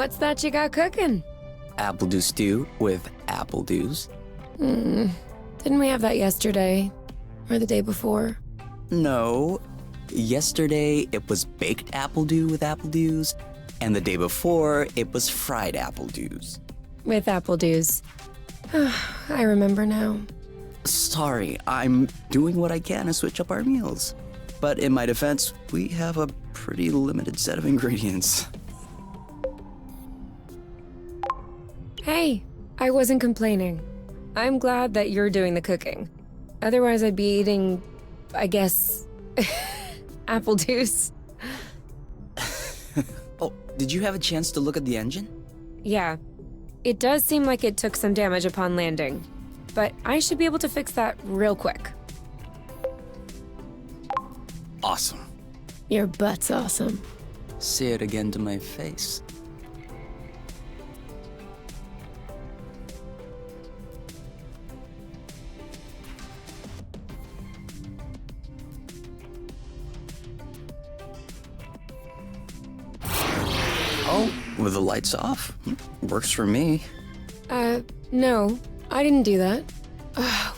What's that you got cooking? Apple dew stew with apple dews. Didn't we have that yesterday? Or the day before? No. Yesterday, it was baked apple dew with apple dews, and the day before, it was fried apple dews. With apple dews. I remember now. Sorry, I'm doing what I can to switch up our meals. But in my defense, we have a pretty limited set of ingredients. Hey, I wasn't complaining. I'm glad that you're doing the cooking. Otherwise, I'd be eating, I guess, apple juice. Oh, did you have a chance to look at the engine? Yeah. It does seem like it took some damage upon landing. But I should be able to fix that real quick. Awesome. Your butt's awesome. Say it again to my face. Oh, with the lights off? Works for me. No. I didn't do that.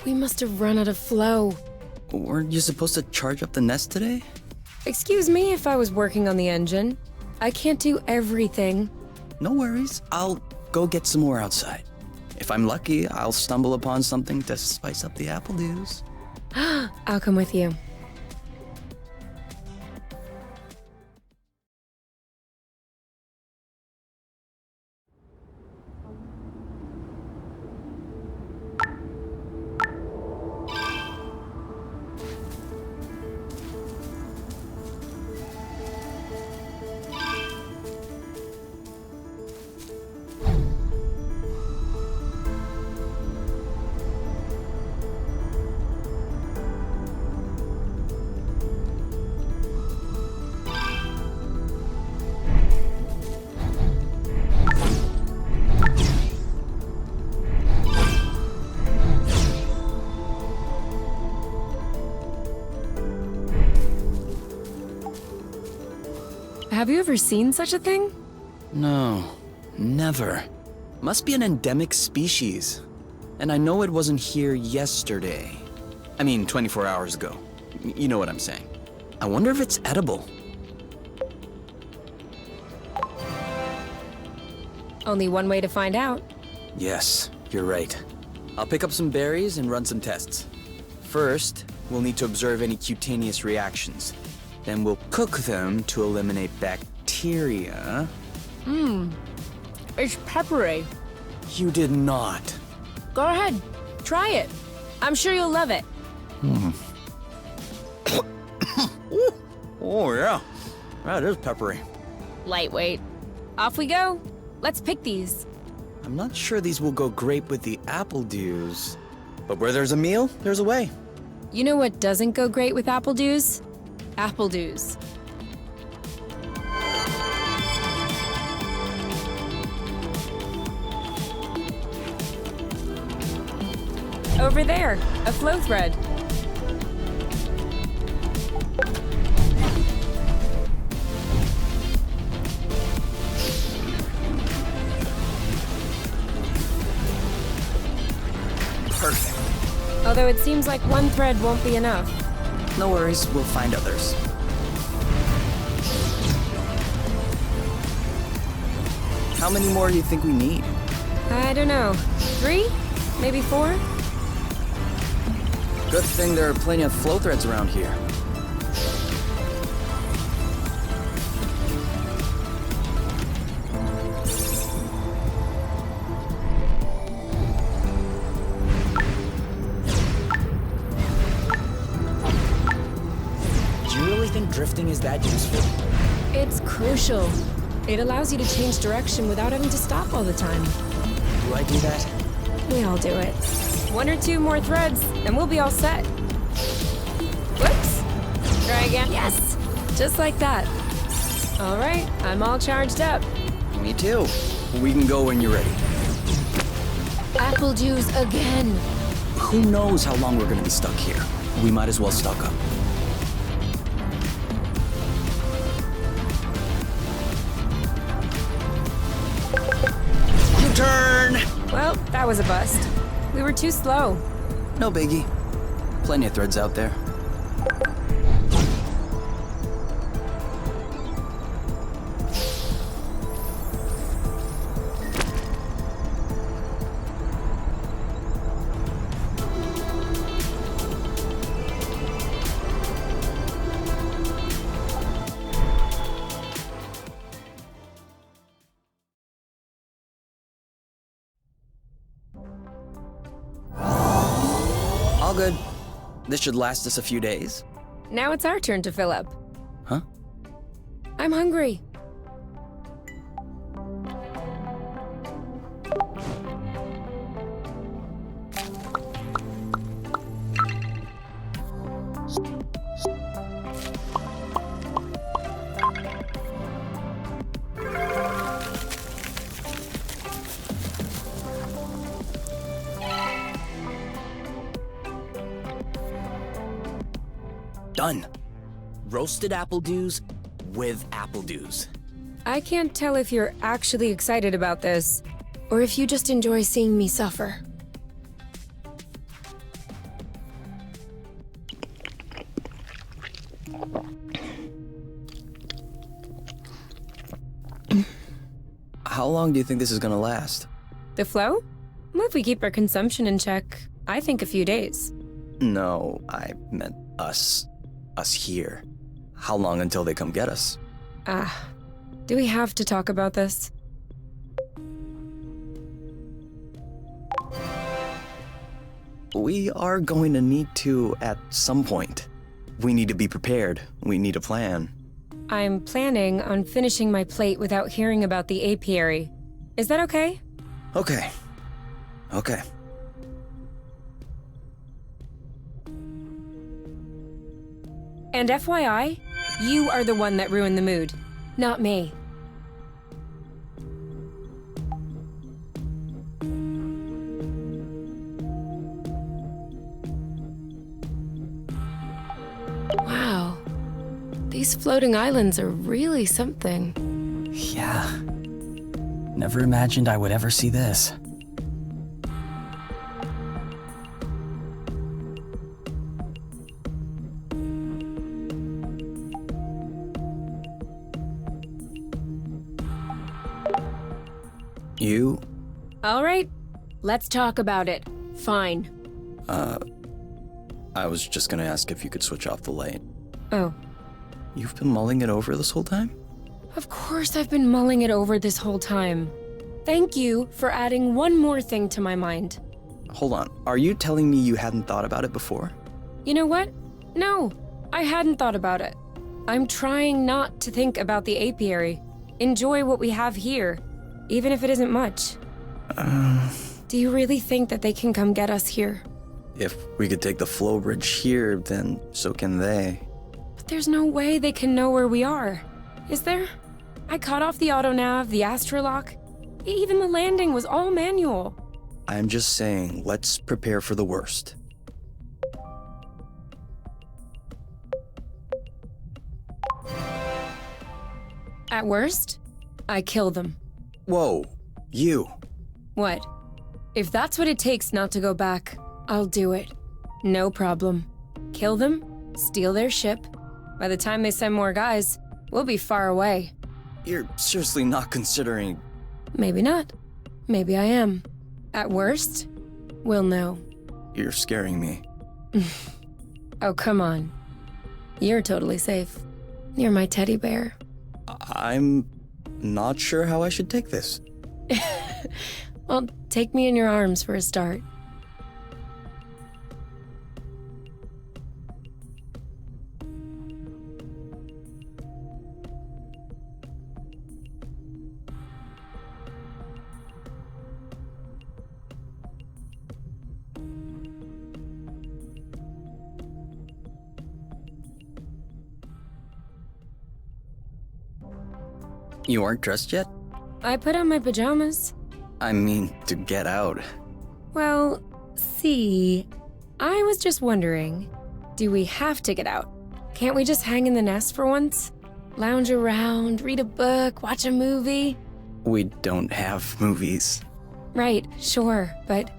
We must have run out of flow. Weren't you supposed to charge up the nest today? Excuse me if I was working on the engine. I can't do everything. No worries. I'll go get some more outside. If I'm lucky, I'll stumble upon something to spice up the apple dews. I'll come with you. Have you ever seen such a thing? No, never. Must be an endemic species. And I know it wasn't here yesterday. I mean, 24 hours ago. You know what I'm saying. I wonder if it's edible. Only one way to find out. Yes, you're right. I'll pick up some berries and run some tests. First, we'll need to observe any cutaneous reactions. Then we'll cook them to eliminate bacteria. It's peppery. You did not. Go ahead, try it. I'm sure you'll love it. Oh, yeah. That is peppery. Lightweight. Off we go. Let's pick these. I'm not sure these will go great with the apple dews. But where there's a meal, there's a way. You know what doesn't go great with apple dews? Apple dews. Over there, a flow thread. Perfect. Although it seems like one thread won't be enough. No worries, we'll find others. How many more do you think we need? I don't know. 3? Maybe 4? Good thing there are plenty of flow threads around here. Do you really think drifting is that useful? It's crucial. It allows you to change direction without having to stop all the time. Do I do that? We all do it. 1 or 2 more threads, and we'll be all set. Whoops. Try again. Yes! Just like that. All right, I'm all charged up. Me too. We can go when you're ready. Apple juice again. Who knows how long we're gonna be stuck here? We might as well stock up. turn! Well, that was a bust. We were too slow. No biggie. Plenty of threads out there. All good. This should last us a few days. Now it's our turn to fill up. Huh? I'm hungry. Done. Roasted apple dews with apple dews. I can't tell if you're actually excited about this, or if you just enjoy seeing me suffer. How long do you think this is gonna last? The flow? Well, if we keep our consumption in check, I think a few days. No, I meant us. Us here. How long until they come get us? Do we have to talk about this? We are going to need to at some point. We need to be prepared. We need a plan. I'm planning on finishing my plate without hearing about the apiary. Is that okay? Okay. Okay. And FYI, you are the one that ruined the mood, not me. Wow. These floating islands are really something. Yeah. Never imagined I would ever see this. You? All right, let's talk about it. Fine. I was just gonna ask if you could switch off the light. Oh. You've been mulling it over this whole time? Of course I've been mulling it over this whole time. Thank you for adding one more thing to my mind. Hold on, are you telling me you hadn't thought about it before? You know what? No, I hadn't thought about it. I'm trying not to think about the apiary. Enjoy what we have here, even if it isn't much. Do you really think that they can come get us here? If we could take the flow bridge here, then so can they. But there's no way they can know where we are. Is there? I cut off the autonav, the astrolock. Even the landing was all manual. I'm just saying, let's prepare for the worst. At worst, I kill them. Whoa, you. What? If that's what it takes not to go back, I'll do it. No problem. Kill them, steal their ship. By the time they send more guys, we'll be far away. You're seriously not considering... Maybe not. Maybe I am. At worst, we'll know. You're scaring me. Oh, come on. You're totally safe. You're my teddy bear. I'm not sure how I should take this. Well, take me in your arms for a start. You aren't dressed yet? I put on my pajamas. I mean, to get out. Well, see, I was just wondering, do we have to get out? Can't we just hang in the nest for once? Lounge around, read a book, watch a movie? We don't have movies. Right, sure, but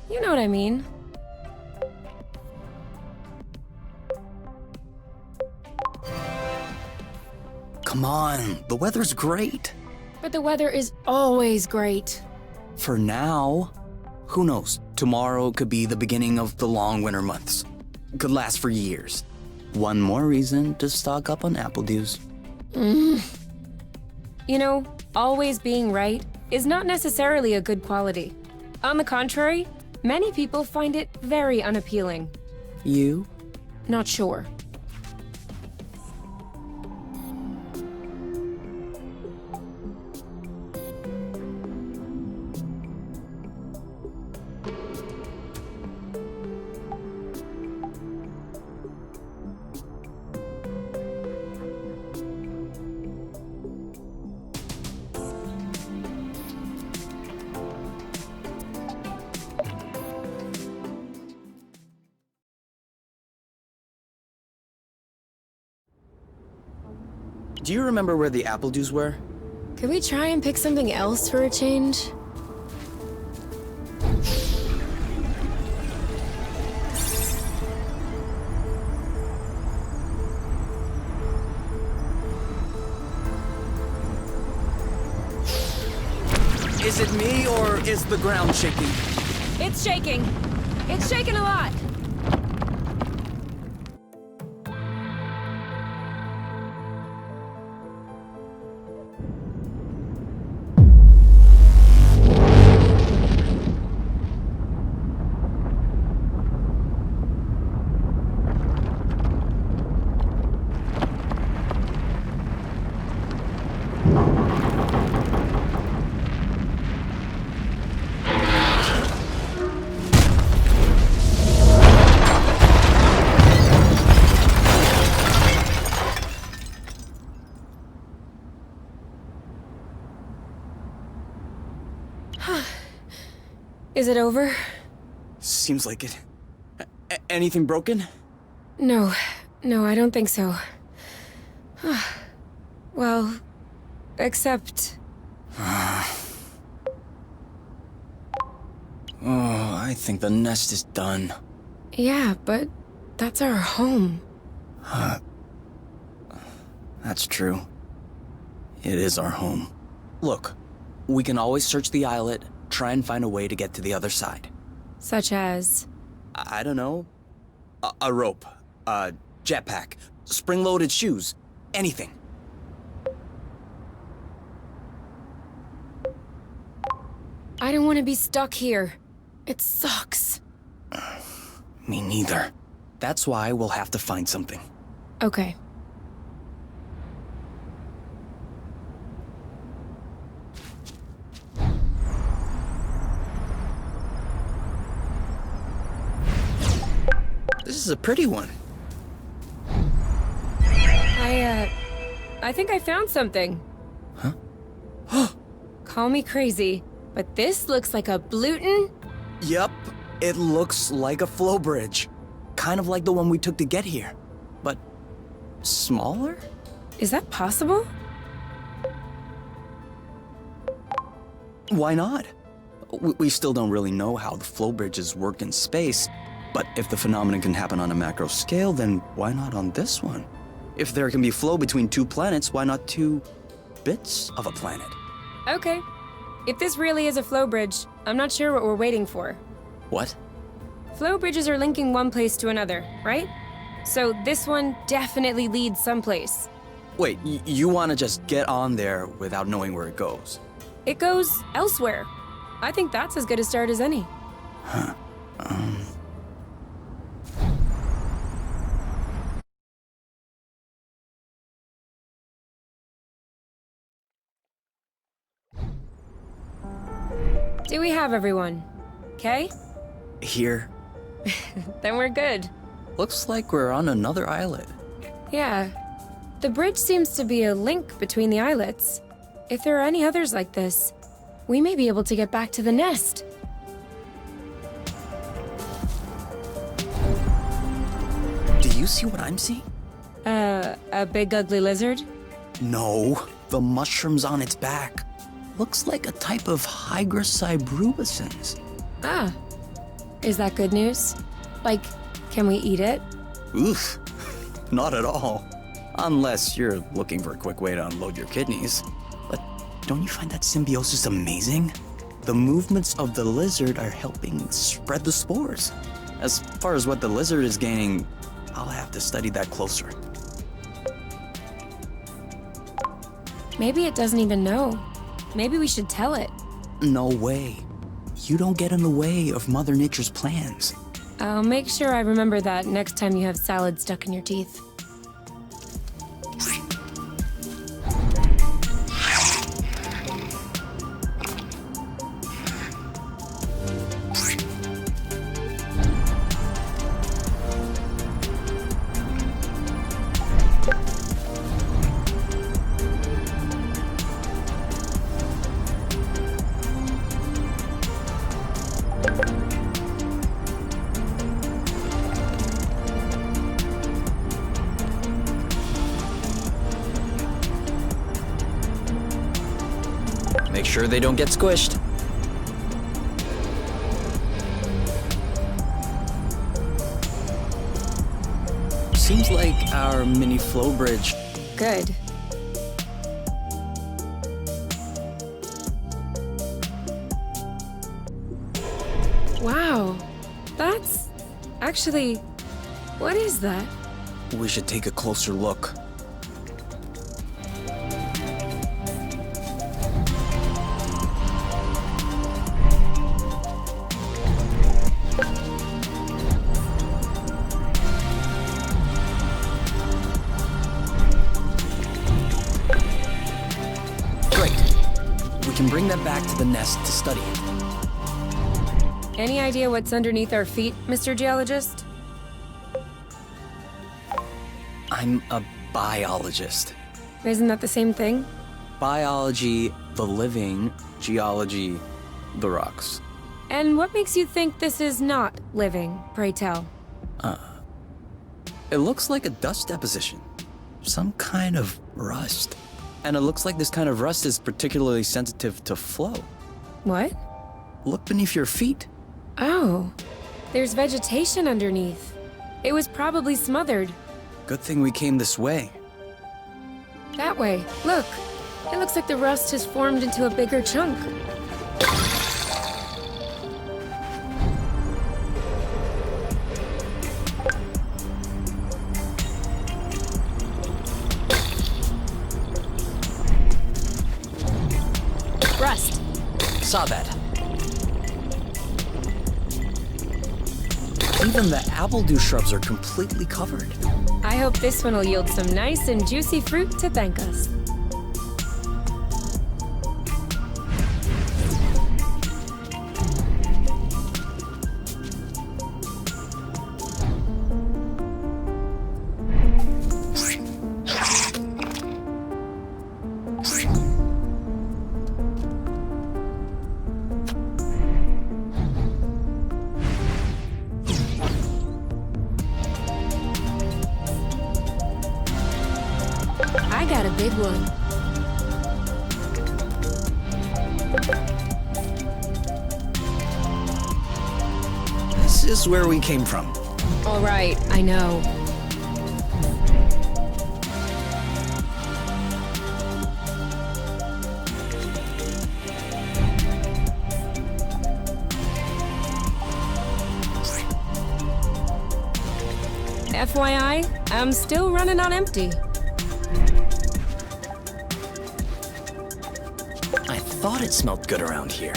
you know what I mean. Come on, the weather's great. But the weather is always great. For now. Who knows? Tomorrow could be the beginning of the long winter months. Could last for years. One more reason to stock up on apple dews. You know, always being right is not necessarily a good quality. On the contrary, many people find it very unappealing. You? Not sure. Do you remember where the apple dews were? Could we try and pick something else for a change? Is it me, or is the ground shaking? It's shaking. It's shaking a lot. Is it over? Seems like it. Anything broken? No, I don't think so. Well, except... Oh, I think the nest is done. Yeah, but that's our home. That's true. It is our home. Look, we can always search the islet, try and find a way to get to the other side. Such as... I don't know. A rope, a jetpack, spring-loaded shoes, anything. I don't want to be stuck here. It sucks. Me neither. That's why we'll have to find something. Okay. This is a pretty one. I think I found something. Huh? Call me crazy, but this looks like a Bluton. Yup, it looks like a flow bridge. Kind of like the one we took to get here. But smaller? Is that possible? Why not? We still don't really know how the flow bridges work in space, but if the phenomenon can happen on a macro scale, then why not on this one? If there can be flow between two planets, why not two bits of a planet? Okay. If this really is a flow bridge, I'm not sure what we're waiting for. What? Flow bridges are linking one place to another, right? So this one definitely leads someplace. Wait, you want to just get on there without knowing where it goes? It goes elsewhere. I think that's as good a start as any. Huh. Do we have everyone? Okay? Here. Then we're good. Looks like we're on another islet. Yeah. The bridge seems to be a link between the islets. If there are any others like this, we may be able to get back to the nest. Do you see what I'm seeing? A big ugly lizard? No, the mushrooms on its back. Looks like a type of Hygroscybrubicans. Ah, is that good news? Like, can we eat it? Oof, not at all. Unless you're looking for a quick way to unload your kidneys. But don't you find that symbiosis amazing? The movements of the lizard are helping spread the spores. As far as what the lizard is gaining, I'll have to study that closer. Maybe it doesn't even know. Maybe we should tell it. No way. You don't get in the way of Mother Nature's plans. I'll make sure I remember that next time you have salad stuck in your teeth. Make sure they don't get squished. Seems like our mini flow bridge. Good. Wow. That's... actually... what is that? We should take a closer look. Bring that back to the nest to study it. Any idea what's underneath our feet, Mr. Geologist? I'm a biologist. Isn't that the same thing? Biology, the living, geology, the rocks. And what makes you think this is not living, pray tell? It looks like a dust deposition. Some kind of rust. And it looks like this kind of rust is particularly sensitive to flow. What? Look beneath your feet. Oh, there's vegetation underneath. It was probably smothered. Good thing we came this way. That way. Look. It looks like the rust has formed into a bigger chunk. Rust. Saw that. Even the appledew shrubs are completely covered. I hope this one will yield some nice and juicy fruit to thank us. I got a big one. This is where we came from. All right, I know. FYI, I'm still running on empty. I thought it smelled good around here.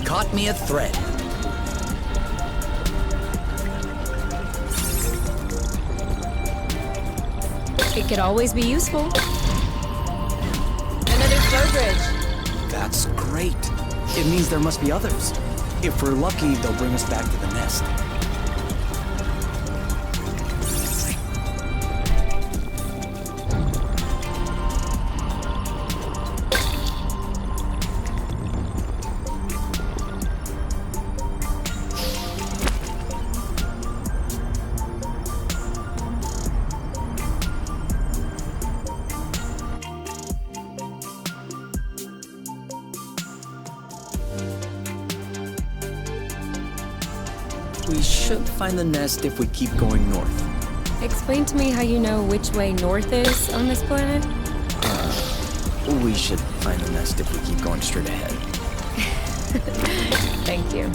Caught me a thread. It could always be useful. Another flow bridge. That's great. It means there must be others. If we're lucky, they'll bring us back to the nest. We should find the nest if we keep going north. Explain to me how you know which way north is on this planet? We should find the nest if we keep going straight ahead. Thank you.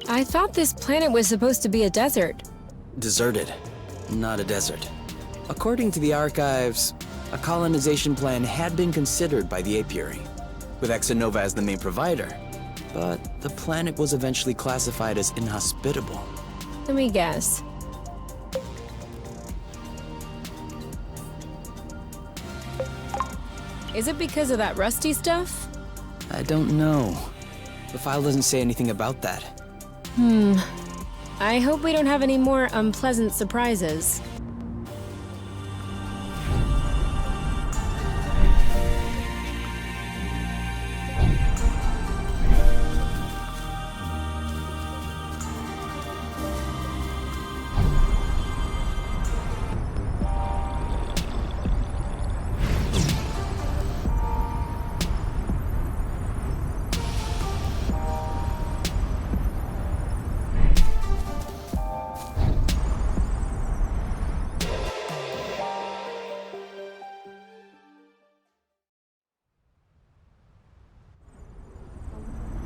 I thought this planet was supposed to be a desert. Deserted, not a desert. According to the archives, a colonization plan had been considered by the apiary, with Exanova as the main provider. But the planet was eventually classified as inhospitable. Let me guess. Is it because of that rusty stuff? I don't know. The file doesn't say anything about that. I hope we don't have any more unpleasant surprises.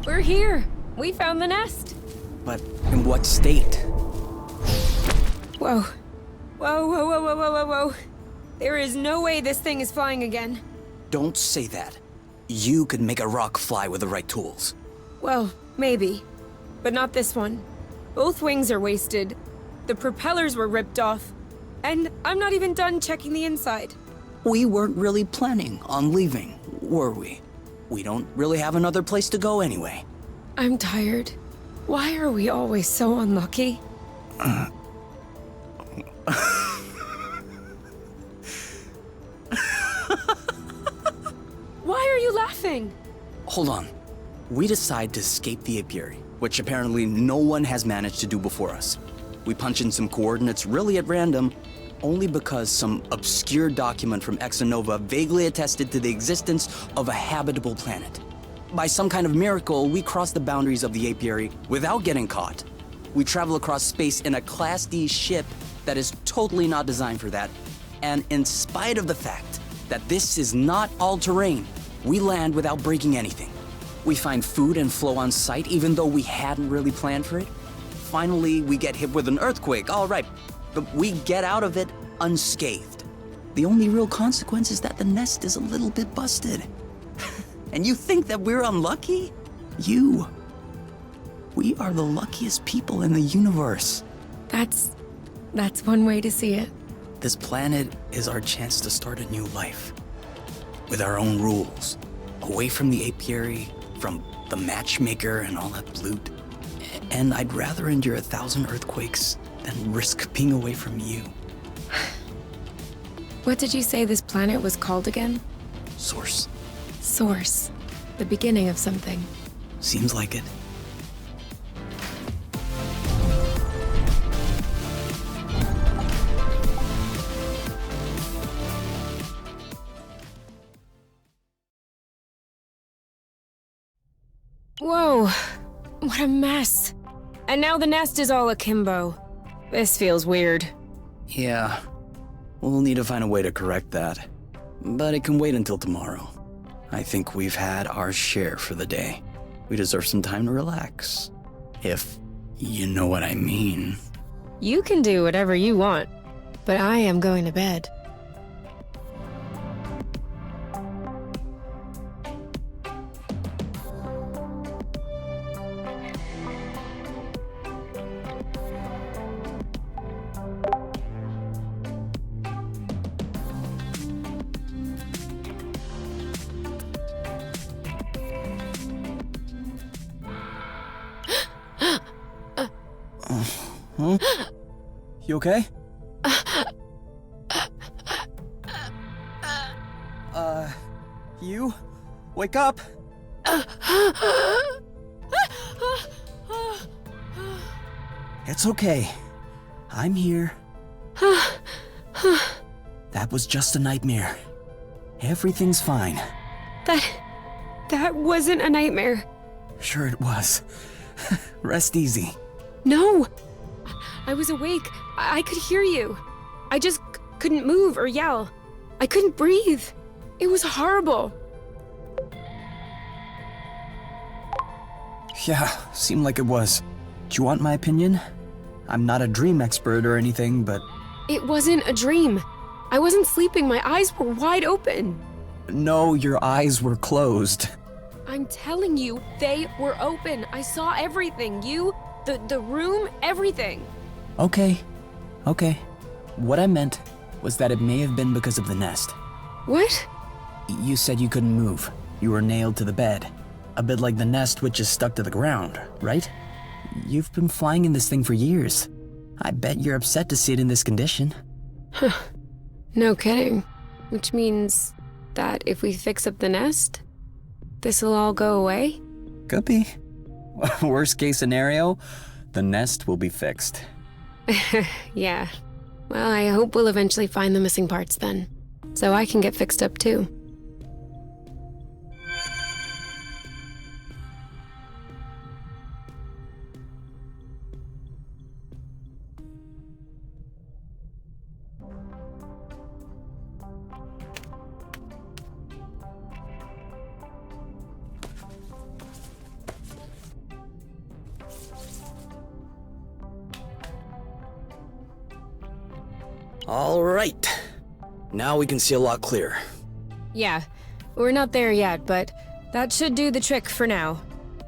We're here! We found the nest! But in what state? Whoa. Whoa, whoa, whoa, whoa, whoa, whoa, whoa. There is no way this thing is flying again. Don't say that. You could make a rock fly with the right tools. Well, maybe. But not this one. Both wings are wasted. The propellers were ripped off. And I'm not even done checking the inside. We weren't really planning on leaving, were we? We don't really have another place to go anyway. I'm tired. Why are we always so unlucky? Why are you laughing? Hold on. We decide to escape the apiary, which apparently no one has managed to do before us. We punch in some coordinates really at random, only because some obscure document from Exanova vaguely attested to the existence of a habitable planet. By some kind of miracle, we cross the boundaries of the apiary without getting caught. We travel across space in a Class D ship that is totally not designed for that. And in spite of the fact that this is not all-terrain, we land without breaking anything. We find food and flow on site even though we hadn't really planned for it. Finally, we get hit with an earthquake, all right, but we get out of it unscathed. The only real consequence is that the nest is a little bit busted. And you think that we're unlucky? We are the luckiest people in the universe. That's one way to see it. This planet is our chance to start a new life. With our own rules. Away from the apiary, from the matchmaker and all that loot. And I'd rather endure 1,000 earthquakes than risk being away from you. What did you say this planet was called again? Source. Source. The beginning of something. Seems like it. Whoa. What a mess. And now the nest is all akimbo. This feels weird. Yeah. We'll need to find a way to correct that. But it can wait until tomorrow. I think we've had our share for the day. We deserve some time to relax. If you know what I mean. You can do whatever you want, but I am going to bed. Huh? You okay? You? Wake up! It's okay. I'm here. That was just a nightmare. Everything's fine. That wasn't a nightmare. Sure it was. Rest easy. No! I was awake. I could hear you. I just couldn't move or yell. I couldn't breathe. It was horrible. Yeah, seemed like it was. Do you want my opinion? I'm not a dream expert or anything, but... It wasn't a dream. I wasn't sleeping. My eyes were wide open. No, your eyes were closed. I'm telling you, they were open. I saw everything. You, the room, everything. Okay. What I meant was that it may have been because of the nest. What? You said you couldn't move. You were nailed to the bed. A bit like the nest which is stuck to the ground, right? You've been flying in this thing for years. I bet you're upset to see it in this condition. Huh. No kidding. Which means that if we fix up the nest, this'll all go away? Could be. Worst case scenario, the nest will be fixed. Yeah. Well, I hope we'll eventually find the missing parts then, so I can get fixed up too. All right. Now we can see a lot clearer. Yeah, we're not there yet, but that should do the trick for now.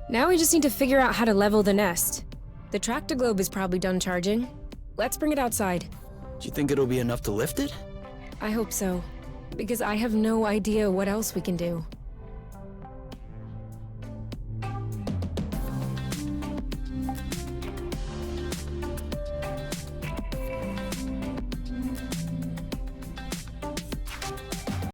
Now we just need to figure out how to level the nest. The tractoglobe is probably done charging. Let's bring it outside. Do you think it'll be enough to lift it? I hope so, because I have no idea what else we can do.